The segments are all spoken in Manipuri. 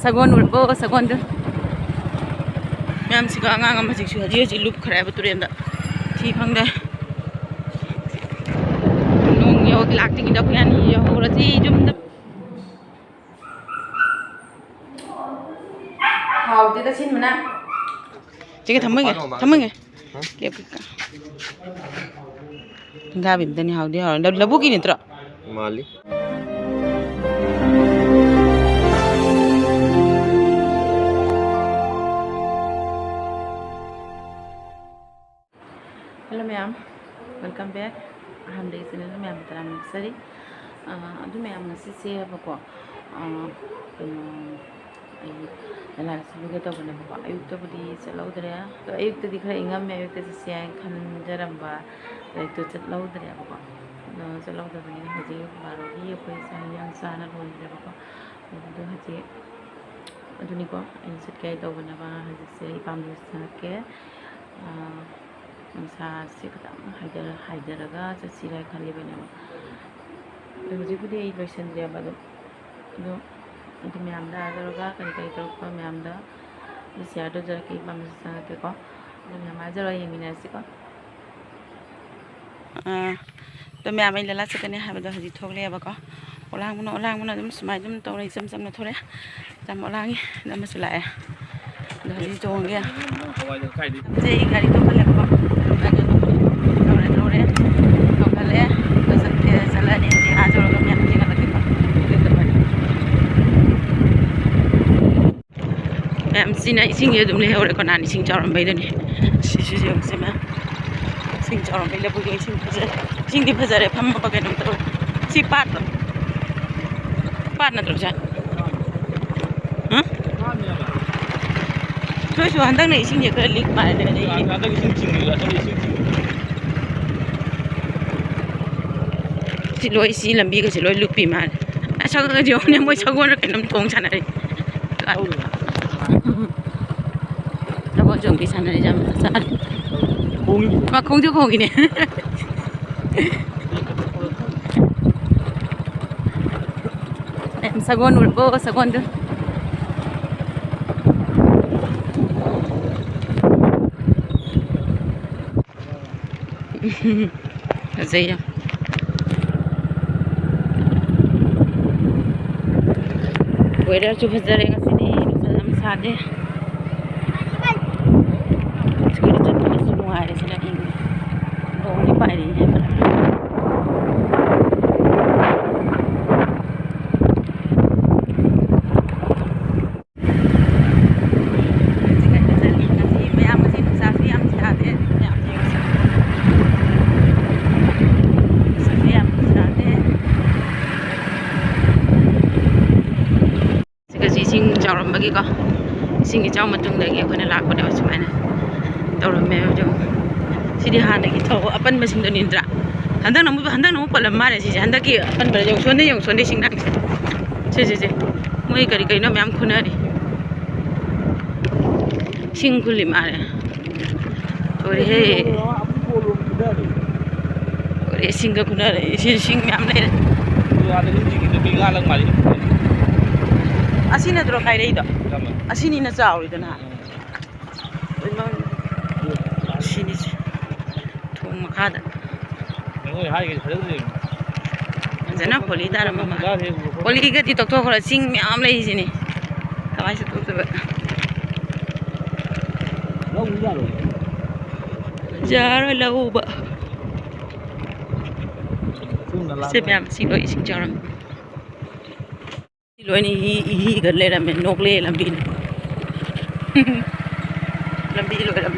Sagon urbo sagon tu. Mem si ka ngang ma siksu haji haji lup khara ba turen da. Thi phang da. Nong yo lak ting da kyan yo ra ji jum da. Hào thì ta xin mà nè. Chị cái thấm mấy cái. Liệp cái. Ga bìm tani hào đi hào. Đâu bút cái này Mali. Hello ma'am, welcome back. Alhamdulillah ma'am teram sari. Adu ma'am nasi siya ba ko. Nala sabi ko na ba ayuk to budi chalaw dare to ayuk to dikhra ingam me ayuk to siya khan jaram ba ayuk to chalaw dare ba no chalaw da bani haji baro hi koi sa yang sa na lon dare ba do haji aduni ko ay sat kai to bana ba haji se ipam sa ke sa se ka haidar ga sa sirai khali bana ba haji budi ay loisan dare ba do itu ma'am dah ada roga kan kita itu ko ma'am dah di ada jara ke pam sangat ke ko ma'am aja roh yang minat sih ko to ma'am ini lelah sekali habis dah haji thok le ba ko orang mana jam semai jam tahu jam na thore jam orang ni dah masuk lah dah haji jong dia jadi kali tu balik ko lagi thore to kale to sakte salah ni aja roga ma'am ni nak kita em xin này xin nhiều dùng leo rồi còn ăn xin cho làm bây giờ này xin dùng xem nào xin cho làm bây giờ bây giờ xin đi bây giờ để phăm bao cái đồng tàu xin phát nó được chưa hả thôi số hàng này xin nhiều cái lịch bài này đây xin lỗi xin làm bi cái xin lỗi lúc bị mà sao cái điều này mới sao quên được cái nấm tông chả này đâu dùng cái sàn này jam saat mà không chứ không cái này em sagon urbo sagon tu dây đâu weather tu fajar yang sini dalam saat deh semua ada sini ini dong ni pai ni bagi ko sing ichaw matung lagi ko na lako na sumana tawra me jo sidi hana ki thaw apan masing don indra handang namu palam mare si handang ki apan bar jong sonde sing nak je moi kari kai no ma'am khunari sing khuli mare ore he ore sing ka khunari sing ma'am ne asina dro kai rei do asini na chaw ri dana asini thong makha da ngoi hai ge thadu ni jana poli dar mama poli ga ti tok tok ra sing mi am lei sini kamai se tok ba lo mi ja ro jar lo ba se mi am si loi sing charam loi ni hi gần lên là mình nộp lên làm pin loi làm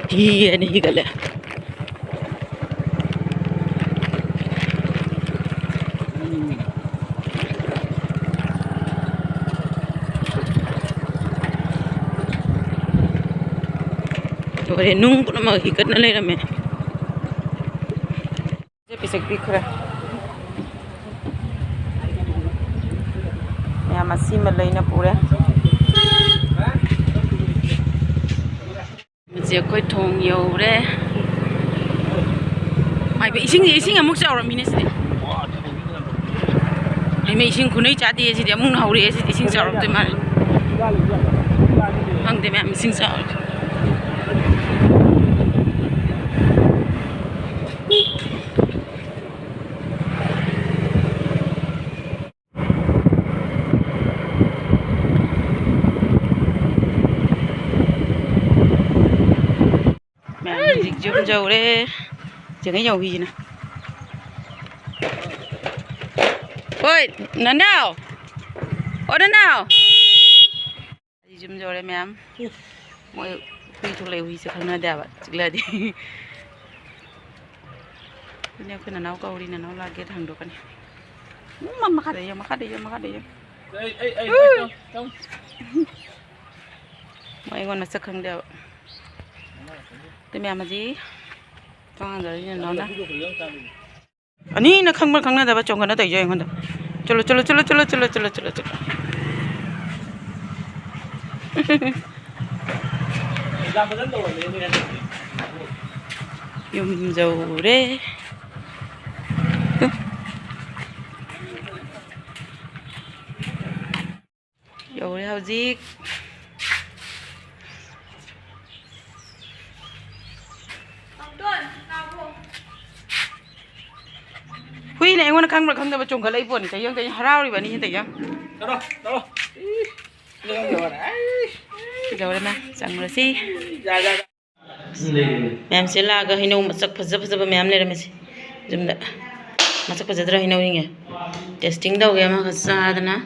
hi này gần lên rồi nung cũng mà hi gần lên là mình sẽ bị sạch đi khơi masih melaina pura giờ coi thùng nhiều đấy mày bị sinh gì sinh ở mức giàu rồi mình này ai ꯃꯩ ꯏꯁꯤꯡ ꯈꯨꯅꯩ ꯆꯥꯗꯦ ꯁꯤꯗꯤ ꯑꯃꯨꯛ ꯍꯧꯔꯛꯑꯦ ꯁꯤꯗꯤ ꯏꯁꯤꯡ ꯆꯥꯎꯔꯛꯇꯣꯏ ꯃꯥꯜꯂꯦ ꯈꯪꯗꯦ ꯃꯌꯥꯝ ꯏꯁꯤꯡ ꯆꯥꯎꯔꯦ mẹ mình dịch chung dầu đấy chỉ cái dầu gì nè ôi nắn nào ở đó nào dịch chung dầu đấy mẹ em mọi huy thuộc lại huy sẽ không nói đẹp ạ chỉ là đi nếu cái nào câu đi nào là cái thằng được này mà khát đi mà khát đi mà khát đi mọi con mà sắc không đẹp mẹ mà gì con rồi nó đó anh ấy nó không nó đã bắt chồng nó tẩy rồi con đó chलो chलो chलो chलो chलो chलो chलो chलो dùng dầu đấy dầu đấy hao gì Huy này ngon căng mà không được chồng cái lấy buồn thấy không thấy rau đi bạn đi thấy không? Đâu. Đâu đây mà chẳng là gì? Em sẽ là cái hình mặt sắc phật phật em này là gì? Chúng ta mặt sắc phật ra hình nào nhỉ? Testing đâu cái mà cái sao đó na?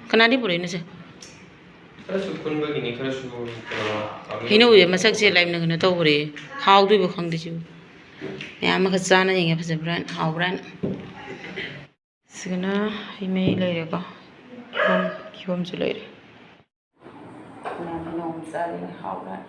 Cái nào đi bồi nữa chứ? Hình nào vậy mặt sắc gì lại mình nó đâu bồi? How do you không đi chứ? Mẹ mà khát na những cái phải brand, hào brand. Sигна email lấy được không? Không chịu lấy. Mẹ mình nấu ra đi hào brand.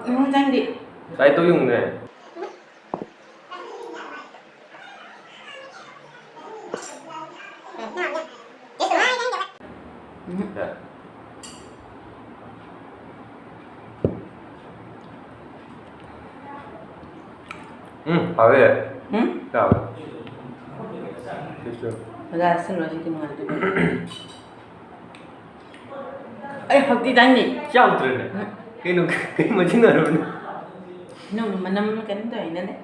Không danh đi. Đây tôi dùng này. Bảo vệ. Chào. Ra xin lỗi chị tìm ngài tôi. Ấy học đi đánh đi. Chào tôi này. Cái mà chính là rồi. Nó mà năm cái tuổi nữa đấy.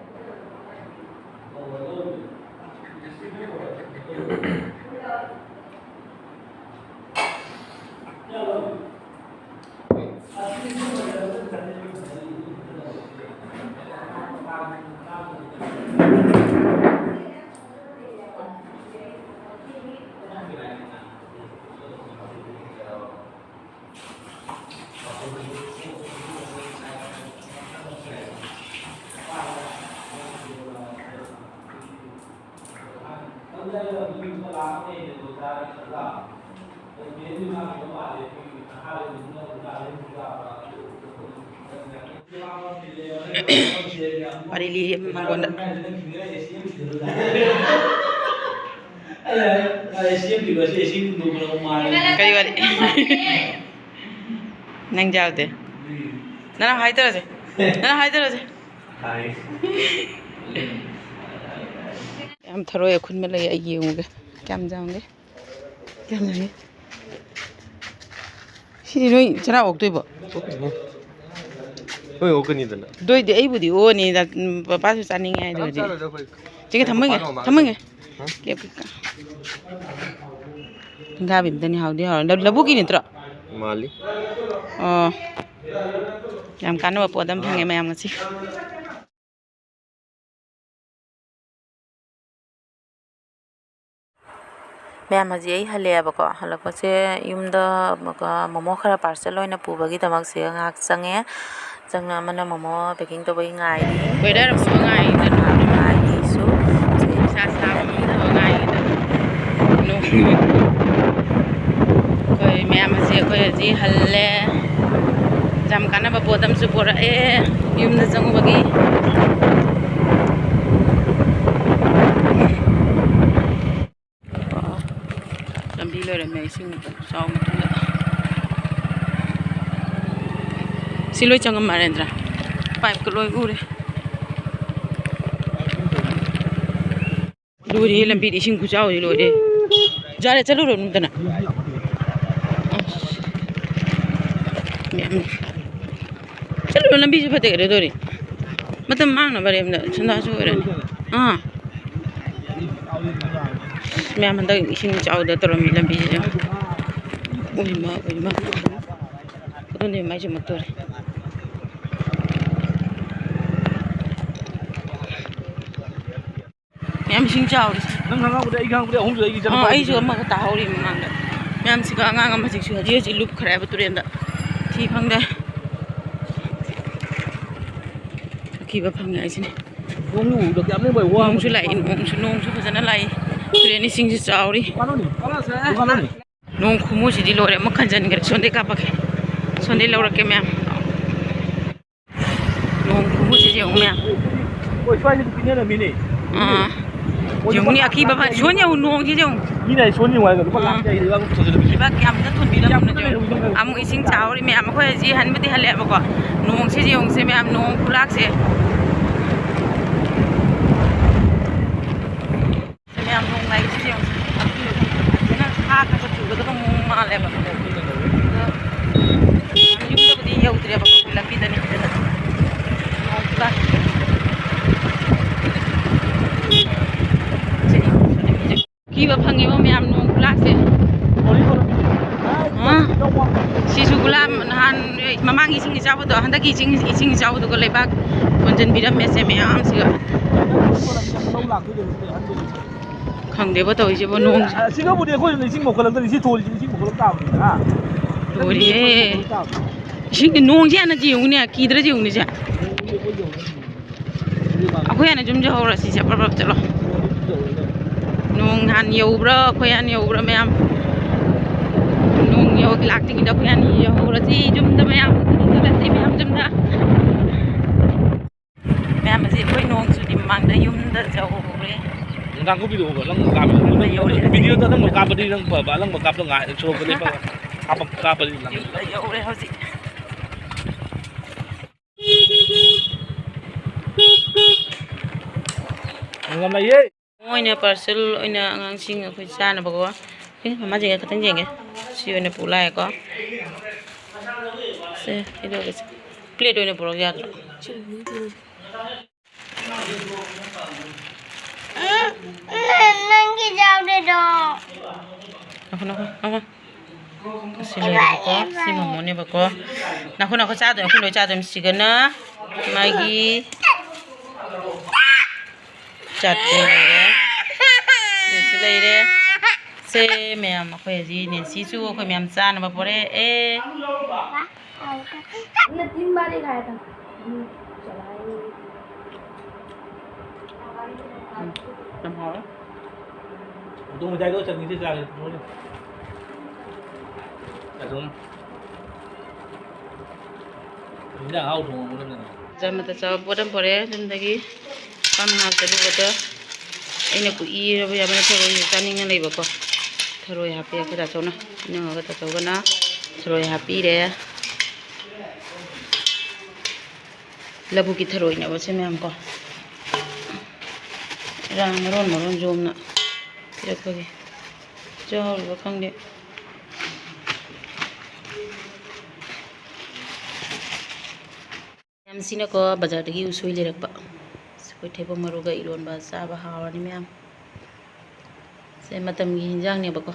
Pari lihat memang gondak. Kali kali. Nang jauh deh. Nana hai terus deh. Nana hai terus deh. Hai. ꯌꯥꯝ ꯊꯔꯣꯏ ꯈꯨꯟꯕ ꯂꯩ ꯑꯩ ꯌꯦꯡꯉꯨꯒꯦ ꯀꯌꯥꯝ ꯆꯥꯎꯒꯦ ꯀꯌꯥꯝ ꯂꯩ ꯁꯤꯗꯤ ꯅꯣꯏ ꯆꯔꯥ ꯑꯣꯛꯇꯣꯏꯕꯣ ꯍꯣꯏ ꯑꯣꯛꯀꯅꯤꯗꯅ ꯑꯗꯨꯏꯗꯤ ꯑꯩꯕꯨꯗꯤ ꯑꯣꯅꯤꯗ ꯄꯄꯥꯁꯨ ꯆꯥꯅꯤꯡꯉꯦ ꯍꯥꯏꯗꯨꯗꯤ ꯆꯦꯒ ꯊꯝꯃꯒꯦ ꯀꯦꯞ ꯀꯩꯀꯥ ꯊꯤꯡꯒꯥꯕꯤ ꯑꯝꯇꯅꯤ ꯍꯥꯎꯗꯤ ꯍꯥꯎꯔ ꯂꯧꯕꯨꯛꯀꯤ ꯅꯠꯇ꯭ꯔꯣ ꯃꯥꯜꯂꯤ ꯑꯣ ꯌꯥꯝ ꯀꯥꯟꯅꯕ ꯄꯣꯠ ꯑꯃ ꯐꯪꯉꯦ ꯃꯌꯥꯝ ꯉꯁꯤ ꯃꯌꯥꯝ ꯍꯧꯖꯤꯛ ꯑꯩ ꯍꯜꯂꯛꯑꯦꯕꯀꯣ ꯍꯜꯂꯛꯄꯁꯦ ꯌꯨꯝꯗ ꯃꯣꯃꯣ ꯈꯔ ꯄꯥꯔꯁꯦꯜ ꯑꯣꯏꯅ ꯄꯨꯕꯒꯤꯗꯃꯛꯁꯦ ꯉꯥꯏꯍꯥꯛ ꯆꯪꯉꯦ ꯆꯪꯅ ꯑꯃꯅ ꯃꯣꯃꯣ ꯄꯦꯛꯀꯤꯡ ꯇꯧꯕꯒꯤ ꯉꯥꯏꯔꯤ ꯉꯥꯏꯔꯤꯁꯨ ꯑꯩꯈꯣꯏ ꯃꯌꯥꯝ ꯑꯁꯤ ꯑꯩꯈꯣꯏ ꯍꯧꯖꯤꯛ ꯍꯜꯂꯦ ꯌꯥꯝ ꯀꯥꯟꯅꯕ ꯄꯣꯠ ꯑꯃꯁꯨ ꯄꯨꯔꯛꯑꯦ ꯌꯨꯝꯗ ꯆꯪꯉꯨꯕꯒꯤ ꯂꯝꯕꯤ ꯂꯣꯏꯔꯝꯃꯦ ꯏꯁꯤꯡ ꯆꯥꯎ ꯃꯇꯨꯡꯗ ꯁꯤ ꯂꯣꯏ ꯆꯪꯉꯝ ꯅꯔꯦꯟꯗ꯭ꯔ ꯄꯥꯏꯞꯀ ꯂꯣꯏ ꯎꯔꯦ ꯂꯣꯏꯔꯦ ꯂꯝꯕꯤꯗ ꯏꯁꯤꯡ ꯈꯨꯆꯥꯎꯗꯤ ꯂꯣꯏꯔꯦ ꯌꯥꯔꯦ ꯆꯠꯂꯨꯔꯅꯨꯗꯅ चलो लंबी से फते करे दोरी मतलब मांगना बारे में संदा सो करे हां मैं मन तक इसिंग चाउदा तरमी लंबी जे ओइमा ओने माइ जे मतोर मैम इसिंग चाउरी नंग गांगबुदे आई गांगबुदे अहुम जई जन आई जो अमा ता हौरी मांगदा मैम सिगा गांग अमा जिसु हजी लुप खराब तुरेंदा थी फंगदा कीबा फंगे आइसिने नोंसु लाई नोंसु फजना लाई तुरेनी सिंग से चाउरी नों खुमु सिदि लोरे म खंजन गरे सोंदे कापके सोंदे लौरके मैम नों खुमु सिदि ओ मैम ओइ स्वाइ सिदि पिने रमिने जोंनि आखी बाबा सोन्या नों जे जों नि नाइ सोन्नि वाइ गो लाक जाय रिबा को सोजले बिबा क्याम त थुनबि रम न जो आम इसिंग चाउरी मैम खोय जी हनबदि हले बको नों से जों से मैम नों खुलाक से मैम नों लाई से जों ना खा का तो चुगद को मुंह माले बको युमदबदि यौद्रे बको लंबि दनि दना नों खुलाक कीबा फंगे बो मैम नों खुलाक से सिसु गुलाम नहान ममांग इसिंग चाबदो हंदा की इसिंग चाबदो को लेबाक कोंजन बिरम मेसे मैम सिगा खंगदेबो तोइसेबो नों सिगाबुदि कोइ इसिंग मोखलम त इसि थोलि इसिंग मोखलम ताबदि हा थोरि इसिंग नों जे न जिउने कीद्र जिउने जे अखोय न जुम जे हौरा सिसे परब चलो नों हान यौब्रा अखोय हान यौब्रा मैम नों यौ लाक्टिंग द अखोय हान यौब्रा सि जुम द मैम सि मैम जुम द मैम जे अखोय नों सुदि मांग द युम द जौरे ngang ko video ba lang ka video ta lang ka ba di lang ba lang ba ka nga so ba pa ka ba di lang yo re hosi ngam na ye oina parcel oina angang sing akhoi chana ba ko mama je khatang jenge si oina pulai ko se ido ke plate oina pulok ya tro नंगी जाओ दे दो नखो सिले बको सि ममोने बको नखो चादो खुलो चादो सिगना मागी चाटे लेरे से मैम अखोय जी ने सिसु अखोय मैम चान बा परे ए ने 3 बार ही खाया था तो मुझे तो चटनी से चाय बोले अच्छा इंजा हाउ तो बोले ना जब मत चाव बोदम परे जिंदगी काम हाथ चलू बतो इने को ई रे या बने थरोय चानिंग नै बको थरोय हापे खदा चौना इने होगा त चौगना थरोय हापी रे लबु की थरोय ना बसे मैम को ꯔꯥꯡ ꯃꯔꯣꯟ ꯖꯣꯝꯅ ꯄꯤꯔꯛꯄꯒꯤ ꯆꯥꯎꯔꯤꯕ ꯈꯪꯗꯦ ꯃꯌꯥꯝꯁꯤꯅꯀꯣ ꯕꯖꯥꯔꯗꯒꯤ ꯎꯁꯣꯏ ꯂꯩꯔꯛꯄ ꯑꯩꯈꯣꯏ ꯊꯩꯕꯣꯡ ꯃꯔꯨꯒ ꯏꯔꯣꯟꯕ ꯆꯥꯕ ꯍꯥꯎꯔꯅꯤ ꯃꯌꯥꯝ ꯁꯦ ꯃꯇꯝꯒꯤ ꯍꯤꯟꯖꯥꯡꯅꯦꯕꯀꯣ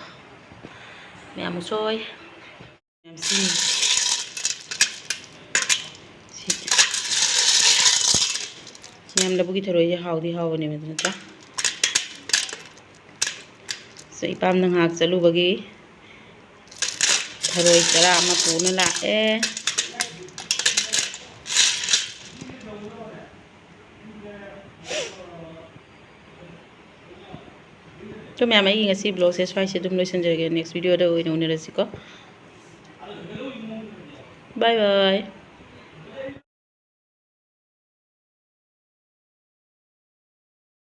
ꯃꯌꯥꯝ ꯎꯁꯣꯏ ꯃꯌꯥꯝ ꯃꯌꯥꯝ ꯂꯧꯕꯨꯛꯀꯤ ꯊꯔꯣꯏꯁꯦ ꯍꯥꯎꯗꯤ ꯍꯥꯎꯕꯅꯦꯕ ꯅꯠꯇ꯭ꯔꯥ ꯏꯄꯥꯝꯅ ꯉꯥꯏꯍꯥꯛ ꯆꯠꯂꯨꯕꯒꯤ ꯊꯔꯣꯏ ꯆꯔꯥ ꯑꯃ ꯄꯨꯅ ꯂꯥꯛꯑꯦ तो मैम आई ngasi ब्लॉग से स्वाइस से तुम लोग नेक्स्ट वीडियो उन्नरसिको बाय बाय।